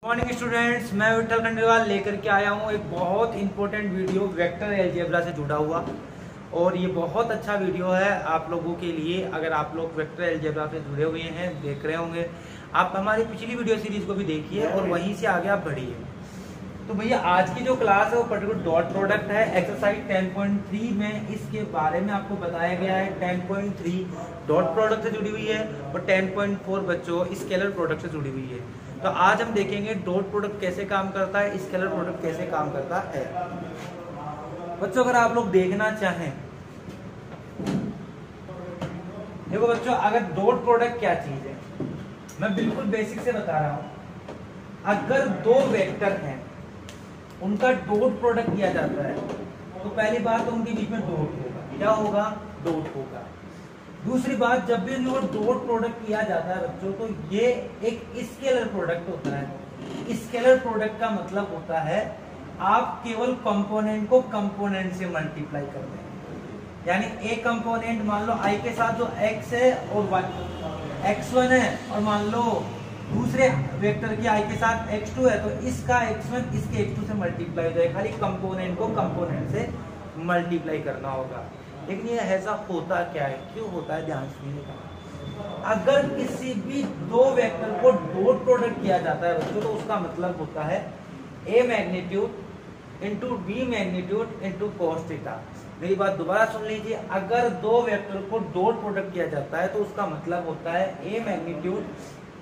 Morning students, मैं विठल खंडेलवाल लेकर के आया हूँ एक बहुत इंपॉर्टेंट वीडियो वेक्टर अलजेब्रा से जुड़ा हुआ। और ये बहुत अच्छा वीडियो है आप लोगों के लिए। अगर आप लोग वेक्टर अलजेब्रा से जुड़े हुए हैं, देख रहे होंगे, आप हमारी पिछली वीडियो सीरीज को भी देखिए और वहीं से आगे आप बढ़िए। तो भैया आज की जो क्लास है वो पर्टिकुलर डॉट प्रोडक्ट है। एक्सरसाइज 10.3 में इसके बारे में आपको बताया गया है। 10.3 डॉट प्रोडक्ट से जुड़ी हुई है और 10.4 बच्चों स्केलर प्रोडक्ट से जुड़ी हुई है। तो आज हम देखेंगे डॉट प्रोडक्ट कैसे काम करता है, स्केलर प्रोडक्ट कैसे काम करता है। बच्चों अगर आप लोग देखना चाहें, देखो बच्चों, अगर डॉट प्रोडक्ट क्या चीज है मैं बिल्कुल बेसिक से बता रहा हूं। अगर दो वेक्टर हैं उनका डॉट प्रोडक्ट किया जाता है तो पहली बात तो उनके बीच में डॉट होगा। क्या होगा? डॉट होगा। दूसरी बात, जब भी डॉट प्रोडक्ट किया जाता है बच्चों तो ये एक स्केलर प्रोडक्ट होता है। स्केलर प्रोडक्ट का मतलब होता है आप केवल कंपोनेंट को कंपोनेंट से मल्टीप्लाई करते हैं। यानी एक कंपोनेंट मान लो i के साथ जो x है और x1 है, और मान लो दूसरे वेक्टर की i के साथ x2 है, तो इसका x1 इसके x2 से मल्टीप्लाई हो जाएगा। खाली कंपोनेंट को कंपोनेंट से मल्टीप्लाई करना होगा। लेकिन ये ऐसा होता क्या है, क्यों होता है, ध्यान सुनिएगा। अगर किसी भी दो वेक्टर को डॉट प्रोडक्ट किया जाता है बच्चों तो उसका मतलब होता है a magnitude into b magnitude into cos theta. मेरी बात दोबारा सुन लीजिए। अगर दो वेक्टर को डॉट प्रोडक्ट किया जाता है तो उसका मतलब होता है a magnitude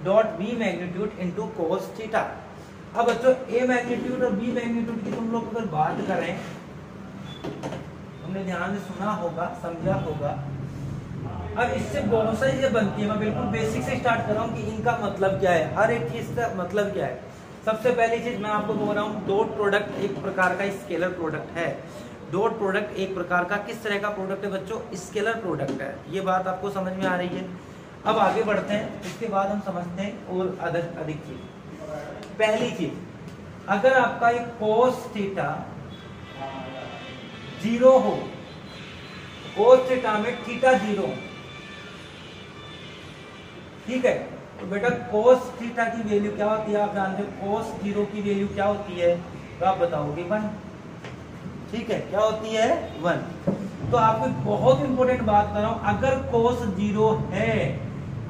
dot b magnitude into cos theta. अब बच्चों a मैग्नीट्यूड और b मैग्नीट्यूड की तुम लोग अगर बात करें, तुमने ध्यान से सुना होगा, समझा होगा। अब इससे बहुत सारी चीजें बनती है। मैं बिल्कुल बेसिक से स्टार्ट कर रहा हूँ कि इनका मतलब क्या है, हर एक चीज का मतलब क्या है। सबसे पहली चीज मैं आपको बोल रहा हूँ, डॉट प्रोडक्ट एक प्रकार का स्केलर प्रोडक्ट है। डॉट प्रोडक्ट एक प्रकार का किस तरह का प्रोडक्ट है बच्चों? स्केलर प्रोडक्ट है। ये बात आपको समझ में आ रही है। अब आगे बढ़ते हैं, इसके बाद हम समझते हैं और अधिक चीज। पहली चीज, अगर आपका एक cos थीटा 0 हो, cos थीटा में थीटा 0, ठीक है, तो बेटा cos थीटा की वैल्यू क्या होती है आप जानते हो। cos 0 की वैल्यू क्या होती है तो आप बताओगे 1। ठीक है, क्या होती है? 1। तो आपको बहुत इंपॉर्टेंट बात कर रहा हूं, अगर cos 0 है,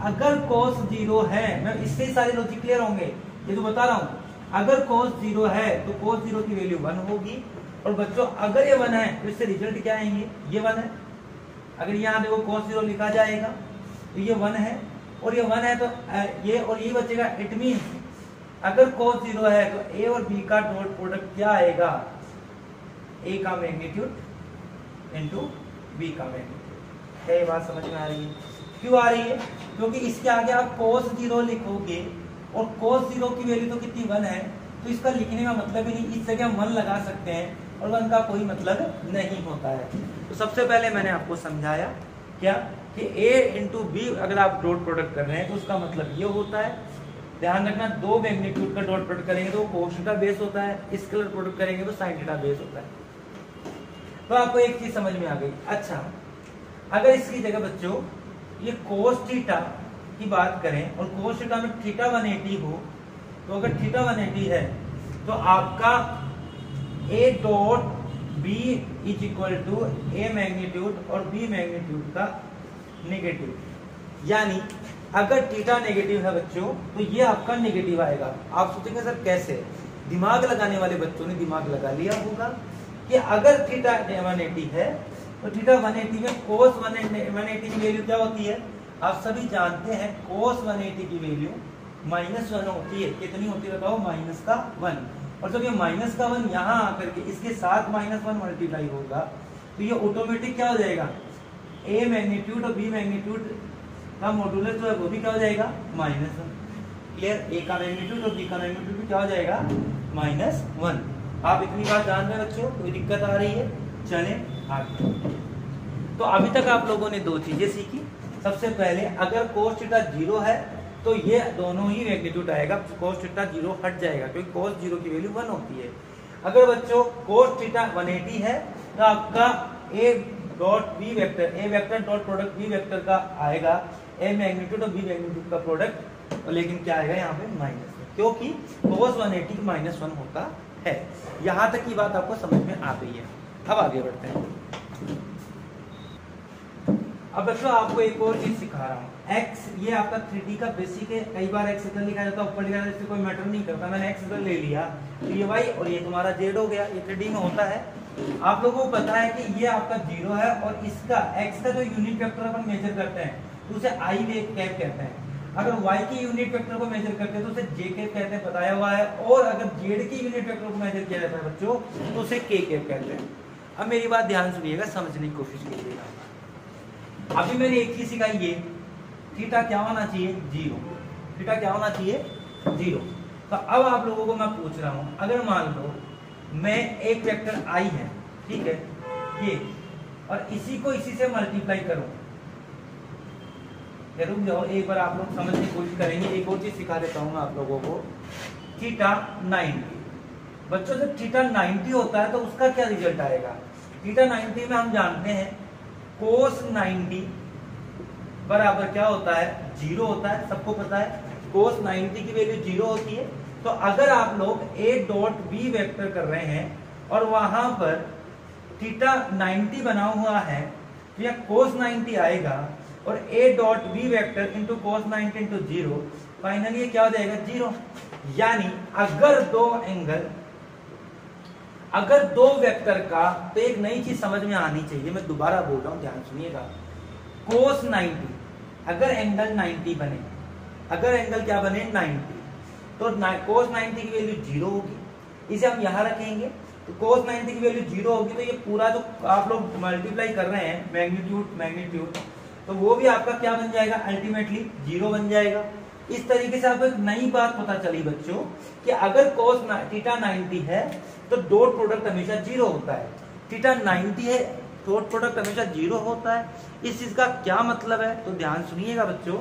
अगर cos 0 है, मैं इससे ही सारे लॉजिक क्लियर होंगे। ये तो बता रहा हूं, अगर cos 0 है तो cos 0 की वैल्यू 1 होगी। और बच्चों अगर ये 1 है तो इससे रिजल्ट क्या आएंगे? ये 1 है। अगर यहाँ देखो cos 0 लिखा जाएगा तो ये 1 है, और ये 1 है तो ये और ये बचेगा। इट मीन अगर cos 0 है तो a और b का डॉट प्रोडक्ट क्या आएगा? a का मैग्नीट्यूड इंटू b का मैग्नीट्यूड। क्या ये बात समझ में आ रही है? क्यों आ रही है? क्योंकि इसके आगे आप cos 0 लिखोगे और cos 0 की वैल्यू तो कितनी? 1 है, तो इसका लिखने का मतलब ही नहीं। इस जगह हम 1 लगा सकते हैं और 1 का कोई मतलब नहीं होता है। तो सबसे पहले मैंने आपको समझाया क्या कि a इंटू बी अगर आप डॉट प्रोडक्ट कर रहे हैं तो उसका मतलब ये होता है। ध्यान रखना, दो मैग्नीट्यूड का डॉट प्रोडक्ट करेंगे तो cos थीटा बेस होता है, स्केलर प्रोडक्ट करेंगे तो sin थीटा बेस होता है। तो आपको एक चीज समझ में आ गई। अच्छा, अगर इसकी जगह बच्चों ये cos थीटा की बात करें और cos थीटा में थीटा 180 हो, तो अगर थीटा 180 है तो आपका a dot b is equal to a magnitude और b मैग्नीट्यूड का नेगेटिव। यानी अगर थीटा नेगेटिव है बच्चों तो ये आपका नेगेटिव आएगा। आप सोचेंगे सर कैसे? दिमाग लगाने वाले बच्चों ने दिमाग लगा लिया होगा कि अगर थीटा 180 है तो थीटा 180 में cos 180 की वैल्यू क्या होती है? आप सभी जानते हैं cos 180 की वैल्यू -1 होती है। कितनी होती है बताओ? -1। और जब ये -1 यहाँ आकर के इसके साथ -1 मल्टीप्लाई होगा तो ये ऑटोमेटिक क्या हो जाएगा? a मैग्नीट्यूड और b मैग्नीट्यूड का मॉडुलस जो है वो भी क्या हो जाएगा? -1। क्लियर? a का मैग्नीट्यूड और b का मैग्नीट्यूड भी क्या हो जाएगा? -1। आप इतनी बात जान रहे हैं बच्चों? कोई दिक्कत आ रही है? चले आगे। तो अभी तक आप लोगों ने दो चीजें सीखी। सबसे पहले अगर cos थीटा 0 है तो ये दोनों ही मैग्नीट्यूड आएगा, cos थीटा 0 हट जाएगा क्योंकि cos 0 की वैल्यू 1 होती है। अगर बच्चों cos थीटा 180 है तो आपका a dot b vector, a vector dot product b vector का आएगा a मैग्नीट्यूड और b मैग्नीट्यूड का प्रोडक्ट, और लेकिन क्या आएगा यहाँ पे माइनस में। क्योंकि cos 180 -1 होता है। यहां तक की बात आपको समझ में आ गई है। अब आगे बढ़ते हैं। अब बच्चों आपको एक और चीज सिखा रहा हूँ। x ये आपका 3D का बेसिक है। कई बार x इधर लिखा जाता है, ऊपर लिखा जाता है, इससे कोई मैटर नहीं करता। मैंने x इधर ले लिया तो ये y और ये तुम्हारा z हो गया। ये 3D में होता है। आप लोगों को पता है कि ये आपका 0 है और इसका x का जो यूनिट वेक्टर अपन मेजर करते हैं तो उसे i कैप कहते हैं। अगर y के यूनिट वेक्टर को मेजर करते हैं तो उसे j कैप कहते हैं, बताया हुआ है। और अगर z के यूनिट वेक्टर को मेजर किया जाता है बच्चों तो उसे k कैप कहते हैं। अब मेरी बात ध्यान सुनिएगा, समझने की कोशिश कीजिएगा। अभी मैंने एक चीज सिखाई, ये थीटा क्या होना चाहिए? 0। थीटा क्या होना चाहिए? 0। तो अब आप लोगों को मैं पूछ रहा हूं, अगर मान लो मैं एक वेक्टर i है, ठीक है, ये, और इसी को इसी से मल्टीप्लाई करूं, रुक जाओ एक बार, आप लोग समझने की कोशिश करेंगे। एक और चीज सिखा देता हूं आप लोगों को। थीटा 90 बच्चों, जब थीटा 90 होता है तो उसका क्या रिजल्ट आएगा? थीटा 90 में हम जानते हैं कोस 90 बराबर क्या होता है? 0 होता है, सबको पता है। कोस 90 की वैल्यू 0 होती है। तो अगर आप लोग a डॉट b वेक्टर कर रहे हैं और वहां पर थीटा 90 बना हुआ है तो यह कोस 90 आएगा और a dot b vector into cos 90 into 0, finally क्या हो जाएगा? 0। यानी अगर दो वेक्टर का, तो एक नई चीज समझ में आनी चाहिए, मैं दोबारा बोल रहा हूं, ध्यान सुनिएगा। कोस 90 अगर एंगल 90 बने, अगर एंगल क्या बने? 90, तो कोस 90 की वैल्यू 0 होगी। इसे हम यहां रखेंगे तो कोस 90 की वैल्यू 0 होगी। तो ये पूरा जो आप लोग मल्टीप्लाई कर रहे हैं मैग्नीट्यूड, तो वो भी आपका क्या बन जाएगा? अल्टीमेटली 0 बन जाएगा। इस तरीके से आपको एक नई बात पता चली बच्चों कि अगर कोस थीटा 90 है तो डॉट प्रोडक्ट हमेशा 0 होता है। थीटा 90 है, डॉट प्रोडक्ट हमेशा 0 होता है। इस चीज का क्या मतलब है? तो ध्यान सुनिएगा बच्चों,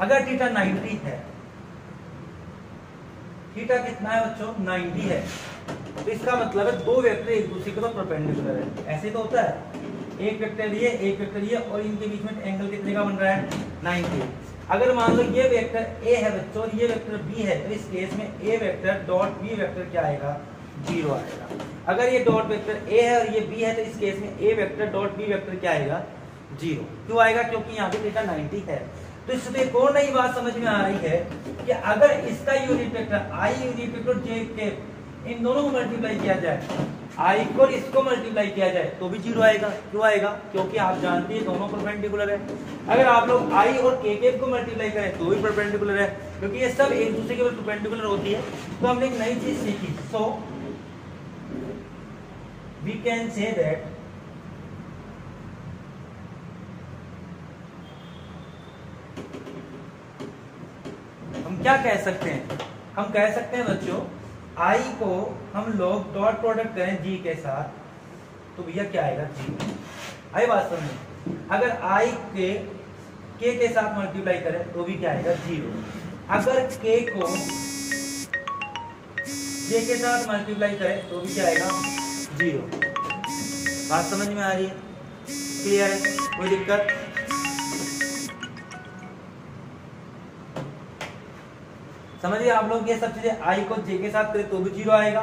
अगर थीटा 90 है, थीटा कितना है बच्चों? 90 है, तो इसका मतलब है दो वेक्टर एक दूसरे के तो परपेंडिकुलर है। ऐसे तो होता है, एक वेक्टर ये, एक वेक्टर ये, और इनके बीच में एंगल कितने का बन रहा है? 90। अगर मान लो ये वेक्टर a है बच्चों और ये वेक्टर b है, तो इस केस में a vector dot b vector क्या आएगा? 0 आएगा। अगर ये डॉट वेक्टर a है और ये b है, तो इस केस में a vector dot b vector क्या आएगा? 0। क्यों आएगा? क्योंकि यहाँ पे थीटा 90 है। तो इससे एक और नई बात समझ में आ रही है कि अगर इसका unit vector i unit vector j के इन दोनों को मल्टीप्लाई किया जाए, i को इसको मल्टीप्लाई किया जाए तो भी 0 आएगा। क्यों आएगा? क्योंकि आप जानते हैं दोनों परपेंडिकुलर है। अगर आप लोग i और k को मल्टीप्लाई करें तो भी परपेंडिकुलर है, क्योंकि ये सब एक दूसरे के परपेंडिकुलर होती है। तो हमने एक नई चीज सीखी। So we can say that हम क्या कह सकते हैं? हम कह सकते हैं बच्चों, i को हम लोग डॉट प्रोडक्ट करें g के साथ तो भैया क्या आएगा? 0। आई बात समझ? अगर i k के साथ मल्टीप्लाई करें तो भी क्या आएगा? 0। अगर k को j के साथ मल्टीप्लाई करें तो भी क्या आएगा? 0। बात समझ में आ रही है? क्लियर है? कोई दिक्कत? समझिए आप लोग, ये सब चीजें i को j के साथ करें तो भी 0 आएगा,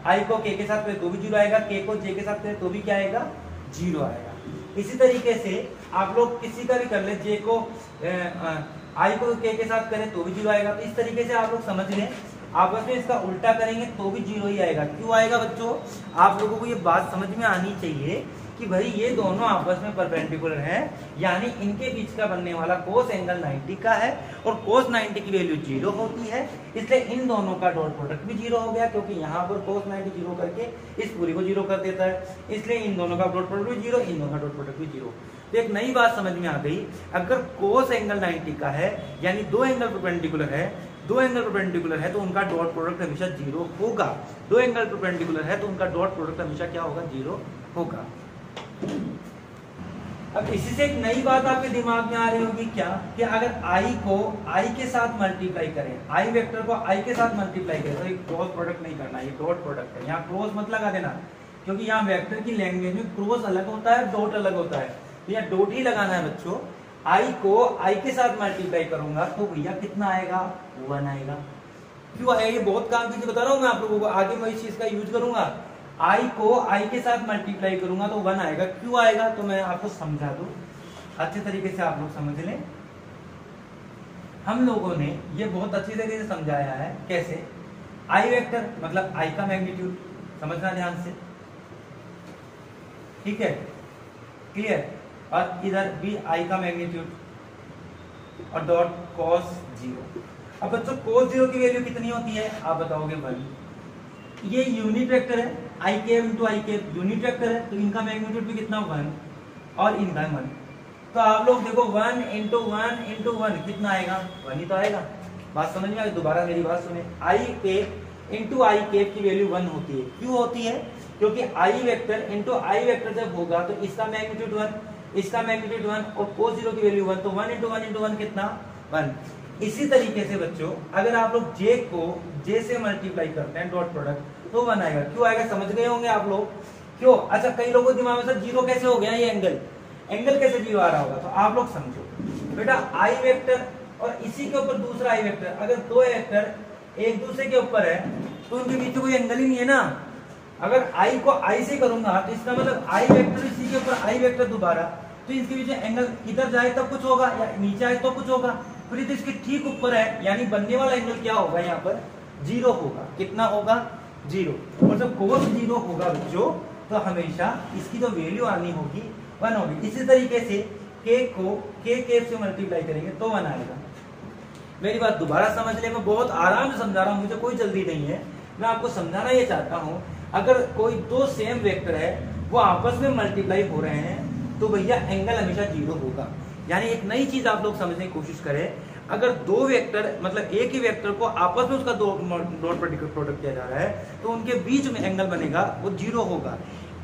i को k के साथ करें तो भी 0 आएगा, k को j के साथ करें तो भी क्या आएगा? 0 आएगा। इसी तरीके से आप लोग किसी का भी कर ले, j को i को k के साथ करें तो भी 0 आएगा। तो इस तरीके से आप लोग समझ लें, आपस में इसका उल्टा करेंगे तो भी 0 ही आएगा। क्यों आएगा बच्चों? आप लोगों को ये बात समझ में आनी चाहिए कि भाई ये दोनों आपस में परपेंडिकुलर हैं, यानी इनके बीच का बनने वाला कोस एंगल 90 का है और कोस 90 की वैल्यू 0 होती है, इसलिए इन दोनों का डॉट प्रोडक्ट भी 0 हो गया, क्योंकि यहाँ पर कोस 90 0 करके इस पूरी को 0 कर देता है, इसलिए इन दोनों का डॉट प्रोडक्ट भी 0, इन दोनों का डॉट प्रोडक्ट भी 0। तो एक नई बात समझ में आ गई, अगर कोस एंगल 90 का है यानी दो एंगल परपेंडिकुलर है, दो एंगल परपेंडिकुलर है तो उनका डॉट प्रोडक्ट हमेशा 0 होगा। दो एंगल परपेंडिकुलर है तो उनका डॉट प्रोडक्ट हमेशा क्या होगा? 0 होगा। अब इसी से एक नई बात आपके दिमाग में आ रही होगी, क्या कि अगर i को i के साथ मल्टीप्लाई करें, i वेक्टर को i के साथ मल्टीप्लाई करें, तो एक क्रॉस प्रोडक्ट नहीं करना, ये डॉट प्रोडक्ट है। यहाँ क्रॉस मत लगा देना, क्योंकि यहाँ वेक्टर की लैंग्वेज में क्रॉस अलग होता है, डॉट अलग होता है, तो यहाँ डॉट ही लगाना है बच्चों। i को i के साथ मल्टीप्लाई करूंगा तो भैया कितना आएगा? 1 आएगा। क्यों है, ये बहुत काम की चीज बता रहा हूँ मैं आप लोगों को, आगे मैं इस चीज का यूज करूंगा। आई को आई के साथ मल्टीप्लाई करूंगा तो 1 आएगा। क्यों आएगा तो मैं आपको समझा दूं, अच्छे तरीके से आप लोग समझ लें। हम लोगों ने ये बहुत अच्छी तरीके से समझाया है। कैसे? आई वेक्टर मतलब आई का मैग्नीट्यूड, समझना ध्यान से, ठीक है, क्लियर। और इधर भी आई का मैग्नीट्यूड और डॉट cos 0। अब बच्चों cos 0 की वैल्यू कितनी होती है आप बताओगे 1। ये यूनिट वेक्टर है, आई कैप इंटू आई कैप यूनिट वेक्टर है, तो इनका मैग्नीट्यूड भी कितना 1 और इनका 1। तो आप लोग देखो 1 इंटू 1 इंटू 1 कितना आएगा, 1 ही तो आएगा। बात समझ में आई? दोबारा मेरी बात सुने, आई कैप इंटू आई कैप की वैल्यू 1 होती है। क्यों होती है? क्योंकि आई वेक्टर इंटू आई वेक्टर जब होगा तो इसका मैग्नीट्यूड 1, इसका मैग्नीट्यूड 1 और cos 0 की वैल्यू 1, तो 1 इंटू 1 इंटू 1 कितना 1। इसी तरीके से बच्चों अगर आप लोग j को j से मल्टीप्लाई करते हैं डॉट प्रोडक्ट तो 1 आएगा। क्यों आएगा समझ गए होंगे आप लोग? क्यों? अच्छा, कई लोगों के दिमाग में सर जीरो कैसे हो गया, ये एंगल कैसे जीरो आ रहा होगा, तो आप लोग समझो बेटा, आई वेक्टर और इसी के ऊपर दूसरा आई वेक्टर, अगर दो वेक्टर एक दूसरे के ऊपर है तो उनके बीच में कोई एंगल ही नहीं है ना। अगर आई को आई से करूंगा तो इसका मतलब आई वेक्टर इसी के ऊपर आई वेक्टर दोबारा, तो इसके बीच में एंगल इधर जाए तब कुछ होगा या नीचे आए तो कुछ होगा, फिर तो इसके ठीक ऊपर है, यानी बनने वाला एंगल क्या होगा, यहाँ पर 0 होगा। कितना होगा? 0। और जब cos 0 होगा बच्चों तो हमेशा इसकी जो वैल्यू आनी होगी 1 होगी। इसी तरीके से k को k कैप से मल्टीप्लाई करेंगे तो 1 आएगा। मेरी बात दोबारा समझ ले, मैं बहुत आराम से समझा रहा हूँ, मुझे कोई जल्दी नहीं है, मैं आपको समझाना ये चाहता हूँ। अगर कोई दो सेम वेक्टर है वो आपस में मल्टीप्लाई हो रहे हैं तो भैया एंगल हमेशा 0 होगा। यानी एक नई चीज आप लोग समझने की कोशिश करें, अगर दो वेक्टर मतलब एक ही वेक्टर को आपस में उसका डॉट प्रोडक्ट किया जा रहा है तो उनके बीच में एंगल बनेगा वो 0 होगा।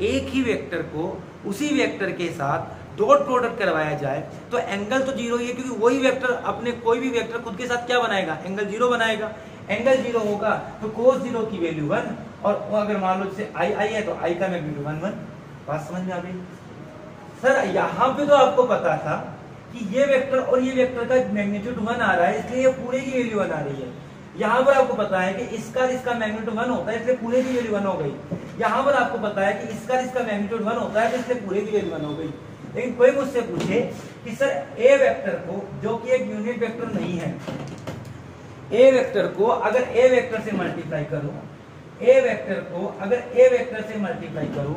एक ही वेक्टर को उसी वेक्टर के साथ डॉट प्रोडक्ट करवाया जाए तो एंगल तो 0 ही है, क्योंकि वही वेक्टर अपने कोई भी वेक्टर खुद के साथ क्या बनाएगा, एंगल 0 बनाएगा। एंगल 0 होगा तो cos 0 की वैल्यू 1, और अगर मान लो जैसे आई है तो आई का मैग्नीट्यूड 1 1। बात समझ में आ गई? सर यहाँ पे तो आपको पता था कि ये वेक्टर और ये वेक्टर का मैग्नीट्यूड 1 आ रहा है इसलिए ये पूरे की वैल्यू 1 आ रही है। यहाँ पर आपको पता है कि इसका मैग्नीट्यूड 1 होता है इसलिए पूरे की वैल्यू 1 हो गई। यहाँ पर आपको पता है कि इसका मैग्नीट्यूड 1 होता है तो इसलिए पूरे की वैल्यू 1 हो गई। लेकिन कोई मुझसे पूछे कि सर ए वेक्टर को, जो कि एक यूनिट वेक्टर नहीं है, ए वेक्टर को अगर ए वेक्टर से मल्टीप्लाई करूं, ए वेक्टर को अगर ए वेक्टर से मल्टीप्लाई करूं,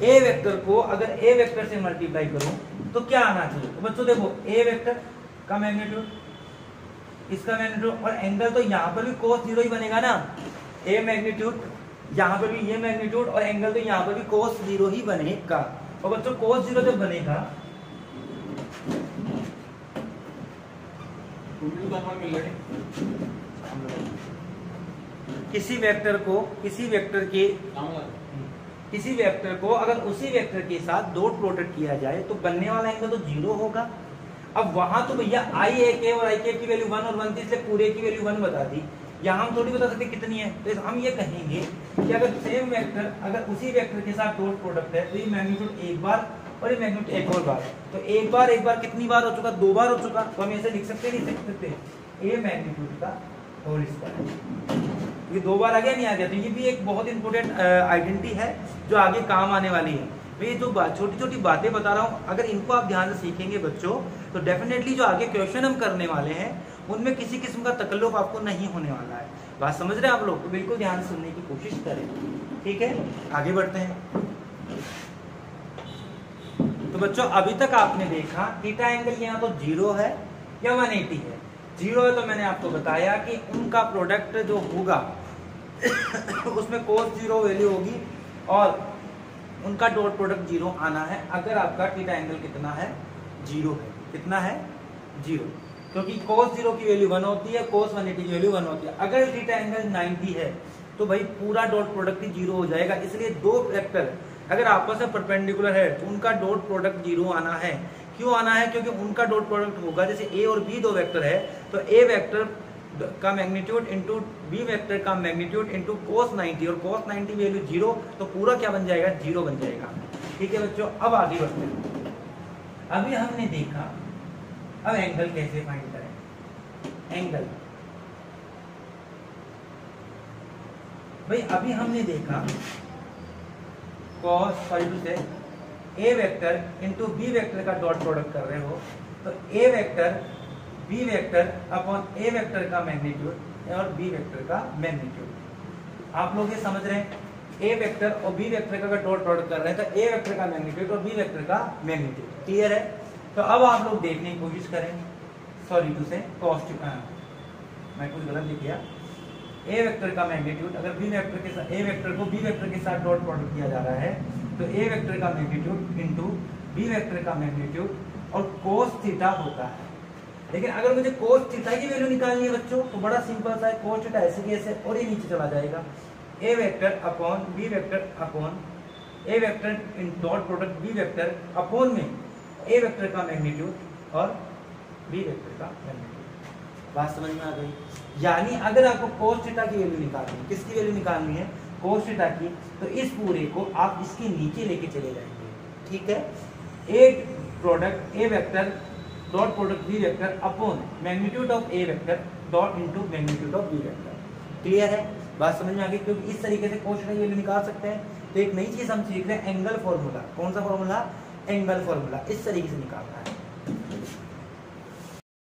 ए वेक्टर को अगर ए वेक्टर से मल्टीप्लाई करूं तो क्या आना चाहिए? तो बच्चों देखो, ए वेक्टर का मैग्नीट्यूड, इसका मैग्नीट्यूड और एंगल, तो यहाँ पर भी cos 0 ही बनेगा ना। ए मैग्नीट्यूड, यहाँ पर भी ये मैग्नीट्यूड और एंगल, तो यहाँ पर भी cos 0 ही बनेगा। और बच्चों cos 0 जब बनेगा किसी वेक्टर को अगर उसी वेक्टर के साथ डॉट प्रोडक्ट किया जाए तो बनने वाला एंगल तो 0 होगा। अब वहां तो भैया आई ए के और आई के की वैल्यू 1 और 1 थी इसलिए पूरे की वैल्यू 1 बता दी। यहाँ हम थोड़ी बता सकते कितनी है, तो हम ये कहेंगे कि अगर सेम वेक्टर अगर उसी वेक्टर के साथ डॉट प्रोडक्ट है तो ये मैग्नीट्यूड एक बार और ये मैग्नीट्यूड एक और बार, तो एक बार कितनी बार हो चुका? 2 बार हो चुका। तो हम ऐसे लिख सकते नहीं सकते, ए मैग्नीट्यूड का होल स्क्वायर। ये 2 बार आ गया नहीं आ गया, तो ये भी एक बहुत इंपॉर्टेंट आइडेंटिटी है जो आगे काम आने वाली है। मैं ये जो छोटी छोटी बातें बता रहा हूँ अगर इनको आप ध्यान से सीखेंगे बच्चों तो डेफिनेटली जो आगे क्वेश्चन हम करने वाले हैं उनमें किसी किस्म का तकल्लुफ आपको नहीं होने वाला है। बात समझ रहे हैं आप लोग? तो बिल्कुल ध्यान सुनने की कोशिश करें, ठीक है? आगे बढ़ते हैं। तो बच्चों अभी तक आपने देखा थीटा एंगल यहाँ तो 0 है या 180 है। 0 है तो मैंने आपको बताया कि उनका प्रोडक्ट जो होगा उसमें cos 0 वैल्यू होगी और उनका डॉट प्रोडक्ट 0 आना है अगर आपका थीटा एंगल कितना है? 0 है। कितना है? 0, क्योंकि cos 0 की वैल्यू 1 होती है, cos 180 की वैल्यू 1 होती है। अगर थीटा एंगल 90 है तो भाई पूरा डॉट प्रोडक्ट ही 0 हो जाएगा। इसलिए दो वेक्टर अगर आपस में परपेंडिकुलर है तो उनका डॉट प्रोडक्ट 0 आना है। क्यों आना है? क्योंकि उनका डॉट प्रोडक्ट होगा, जैसे ए और बी दो वेक्टर है तो ए वेक्टर का मैग्नीट्यूड इंटू बी वेक्टर का मैग्नीट्यूड इंटू cos 90 और cos 90 वैल्यू 0, तो पूरा क्या बन जाएगा? 0 बन जाएगा। ठीक है बच्चों, अब आगे बढ़ते हैं। अभी हमने देखा अब एंगल कैसे फाइंड करें। भाई अभी हमने देखा cos सॉरी से ए वेक्टर इंटू बी वेक्टर का डॉट प्रोडक्ट कर रहे हो, तो ए vector B vector upon A vector का मैग्नीट्यूड और बी वेक्टर का मैग्नीट्यूड। आप लोग ये समझ रहे हैं, ए वेक्टर और बी वेक्टर का डॉट प्रोडक्ट कर रहे हैं तो ए वेक्टर का मैग्नीट्यूड और बी वेक्टर का मैग्नीट्यूड। क्लियर है? तो अब आप लोग देखने की कोशिश करें, सॉरी टू से cos मैं कुछ गलत लिख दिया। ए वेक्टर का मैग्नीट्यूड अगर बी वेक्टर के साथ ए वेक्टर को बी वेक्टर के साथ डॉट प्रोडक्ट किया जा रहा है तो ए वेक्टर का मैग्नीट्यूड इनटू बी वेक्टर का मैग्नीट्यूड और cos थीटा होता है। लेकिन अगर मुझे cos थीटा की वैल्यू निकालनी है बच्चों तो बड़ा सिंपल सा है, cos थीटा ऐसे कैसे और ये नीचे चला जाएगा, A vector upon B vector upon A vector in dot product B vector upon में ए वेक्टर का मैग्नीट्यूड और बी वेक्टर का मैग्नीट्यूड। बात समझ में आ गई? यानी अगर आपको cos थीटा की वैल्यू निकालनी है, किसकी वैल्यू निकालनी है? cos थीटा की, तो इस पूरे को आप इसके नीचे लेके चले जाएंगे। ठीक है? A product A vector dot product B vector upon magnitude of A vector dot into magnitude of B vector. Clear है? बात समझ में आ गई? क्योंकि इस तरीके से cos थीटा की वैल्यू निकाल सकते हैं। तो एक नई चीज हम सीख रहे हैं, एंगल फॉर्मूला। कौन सा फॉर्मूला? Angle formula. इस तरीके से निकालना है।